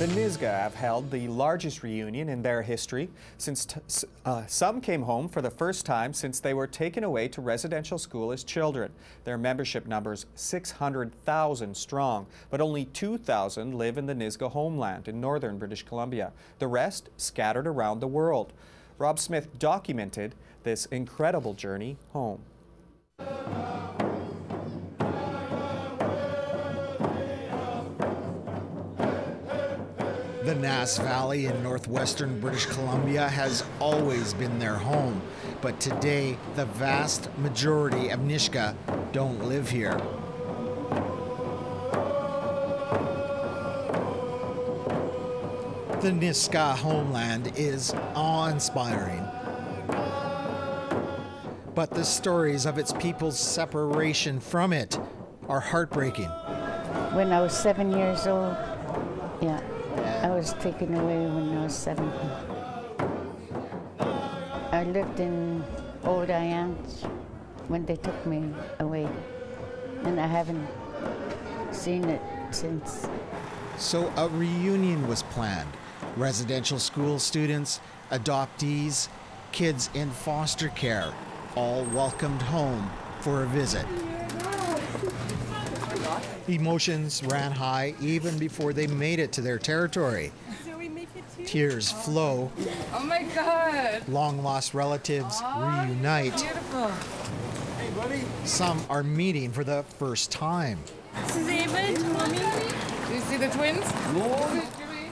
The Nisga'a have held the largest reunion in their history. Some came home for the first time since they were taken away to residential school as children. Their membership numbers 600,000 strong, but only 2,000 live in the Nisga'a homeland in northern British Columbia. The rest scattered around the world. Rob Smith documented this incredible journey home. The Nass Valley in northwestern British Columbia has always been their home, but today the vast majority of Nisga'a don't live here. The Nisga'a homeland is awe-inspiring, but the stories of its people's separation from it are heartbreaking. When I was 7 years old, yeah. I was taken away when I was 7. I lived in Old Iance when they took me away, and I haven't seen it since. So a reunion was planned. Residential school students, adoptees, kids in foster care, all welcomed home for a visit. Emotions ran high even before they made it to their territory. Tears flow. Oh my God! Long-lost relatives reunite. Beautiful. Hey, buddy. Some are meeting for the first time. This is Eamon, Mommy. Do you see the twins? No.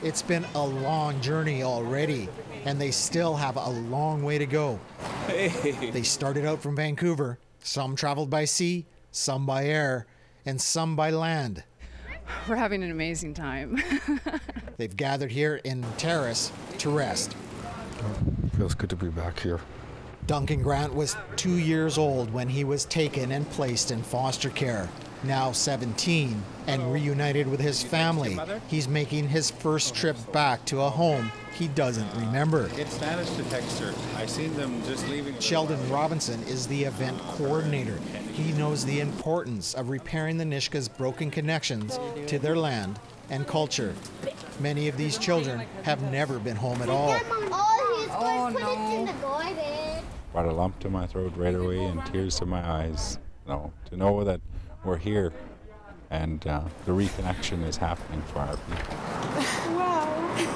It's been a long journey already, and they still have a long way to go. Hey. They started out from Vancouver. Some traveled by sea, some by air, and some by land. We're having an amazing time. They've gathered here in Terrace to rest. Feels good to be back here. Duncan Grant was 2 years old when he was taken and placed in foster care. Now 17 and reunited with his family, he's making his first trip back to a home he doesn't remember. It's managed to text her. I seen them just leaving. Sheldon Robinson is the event coordinator. He knows the importance of repairing the Nisga's broken connections to their land and culture. Many of these children have never been home at all. Oh no. Brought a lump to my throat right away and tears to my eyes. No, to know that we're here and the reconnection is happening for our people. Wow.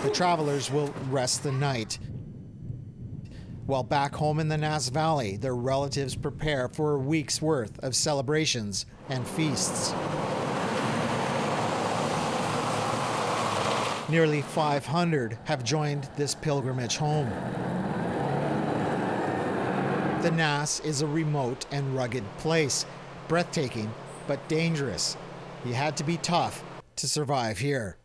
The travelers will rest the night. While back home in the Nass Valley, their relatives prepare for a week's worth of celebrations and feasts. Nearly 500 have joined this pilgrimage home. The Nass is a remote and rugged place, breathtaking but dangerous. You had to be tough to survive here.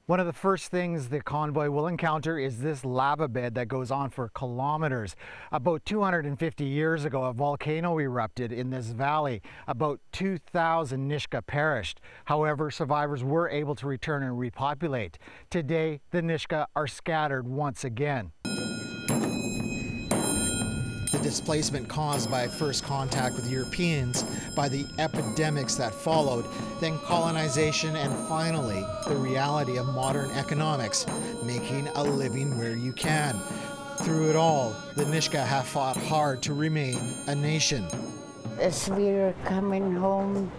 One of the first things the convoy will encounter is this lava bed that goes on for kilometers. About 250 years ago, a volcano erupted in this valley. About 2,000 Nisga'a perished. However, survivors were able to return and repopulate. Today, the Nisga'a are scattered once again. The displacement caused by first contact with Europeans, by the epidemics that followed, then colonization, and finally the reality of modern economics, making a living where you can. Through it all, the Nisga'a have fought hard to remain a nation. As we were coming home,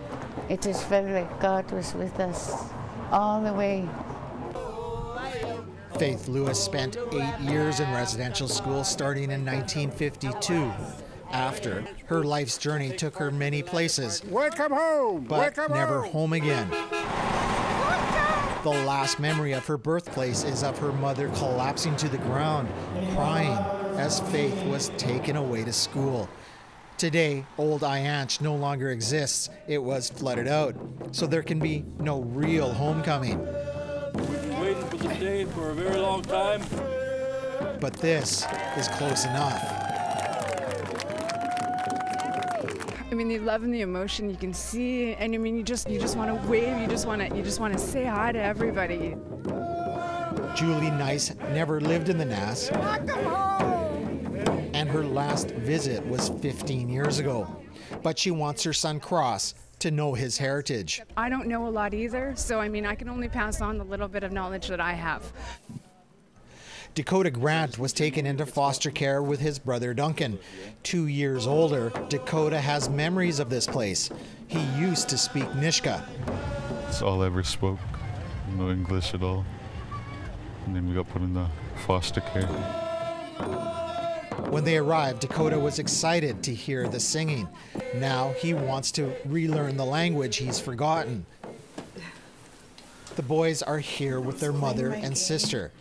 it just felt like God was with us all the way. Faith Lewis spent 8 years in residential school starting in 1952. After, her life's journey took her many places, Welcome home! but never home again. The last memory of her birthplace is of her mother collapsing to the ground, crying as Faith was taken away to school. Today, Old Iance no longer exists. It was flooded out, so there can be no real homecoming. Waiting for this day for a very long time. But this is close enough. I mean, the love and the emotion you can see, and I mean, you just want to wave, you just want to say hi to everybody. Julie Nice never lived in the Nass, and her last visit was 15 years ago. But she wants her son Cross to know his heritage. I don't know a lot either, so I mean, I can only pass on the little bit of knowledge that I have. Dakota Grant was taken into foster care with his brother Duncan. 2 years older, Dakota has memories of this place. He used to speak Nisga'a. That's all I ever spoke. No English at all. And then we got put in the foster care. When they arrived, Dakota was excited to hear the singing. Now he wants to relearn the language he's forgotten. The boys are here with their mother and sister.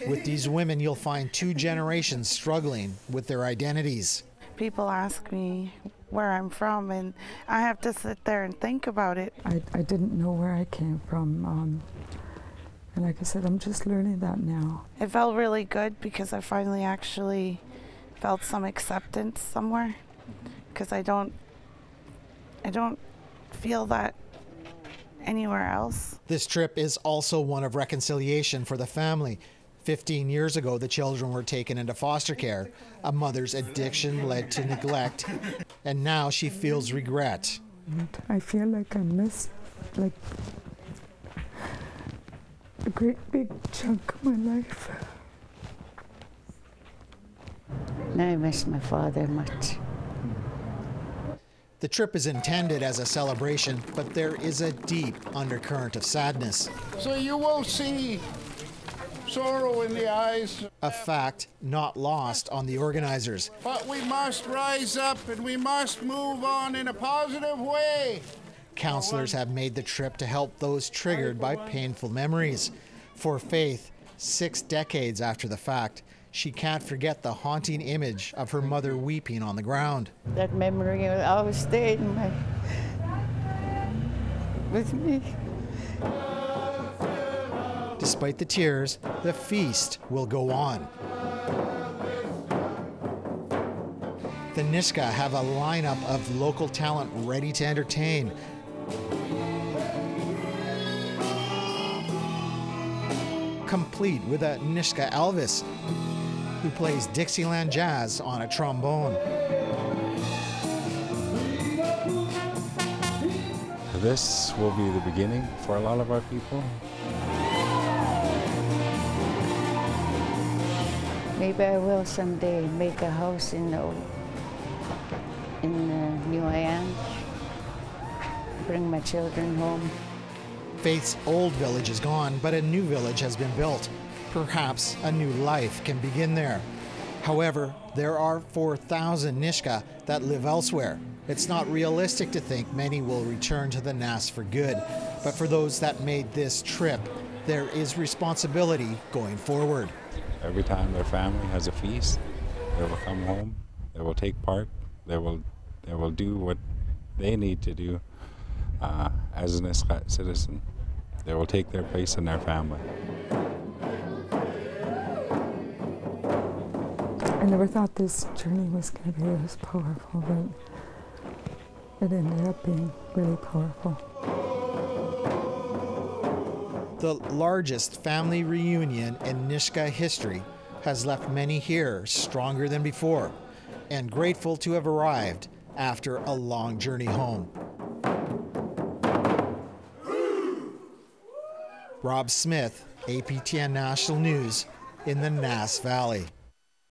With these women, you'll find 2 generations struggling with their identities. People ask me where I'm from, and I have to sit there and think about it. I didn't know where I came from. And like I said, I'm just learning that now. It felt really good because I finally actually felt some acceptance somewhere, because I don't feel that anywhere else. This trip is also one of reconciliation for the family. 15 years ago, the children were taken into foster care. A mother's addiction led to neglect, and now she feels regret. I feel like I missed like a great big chunk of my life. Now I miss my father much. The trip is intended as a celebration, but there is a deep undercurrent of sadness. So you will see sorrow in the eyes. A fact not lost on the organizers. But we must rise up and we must move on in a positive way. Counselors have made the trip to help those triggered by painful memories. For Faith, 6 decades after the fact, she can't forget the haunting image of her mother weeping on the ground. That memory will always stay with me. Despite the tears, the feast will go on. The Nisga'a have a lineup of local talent ready to entertain. Complete with a Nisga'a Elvis, who plays Dixieland jazz on a trombone. This will be the beginning for a lot of our people. Maybe I will someday make a house in New Ireland. Bring my children home. Faith's old village is gone, but a new village has been built. Perhaps a new life can begin there. However, there are 4,000 Nisga'a that live elsewhere. It's not realistic to think many will return to the Nass for good. But for those that made this trip, there is responsibility going forward. Every time their family has a feast, they will come home, they will take part, they will do what they need to do as an Nisga'a citizen. They will take their place in their family. I never thought this journey was going to be as powerful, but it ended up being really powerful. The largest family reunion in Nisga'a history has left many here stronger than before and grateful to have arrived after a long journey home. Rob Smith, APTN National News in the Nass Valley.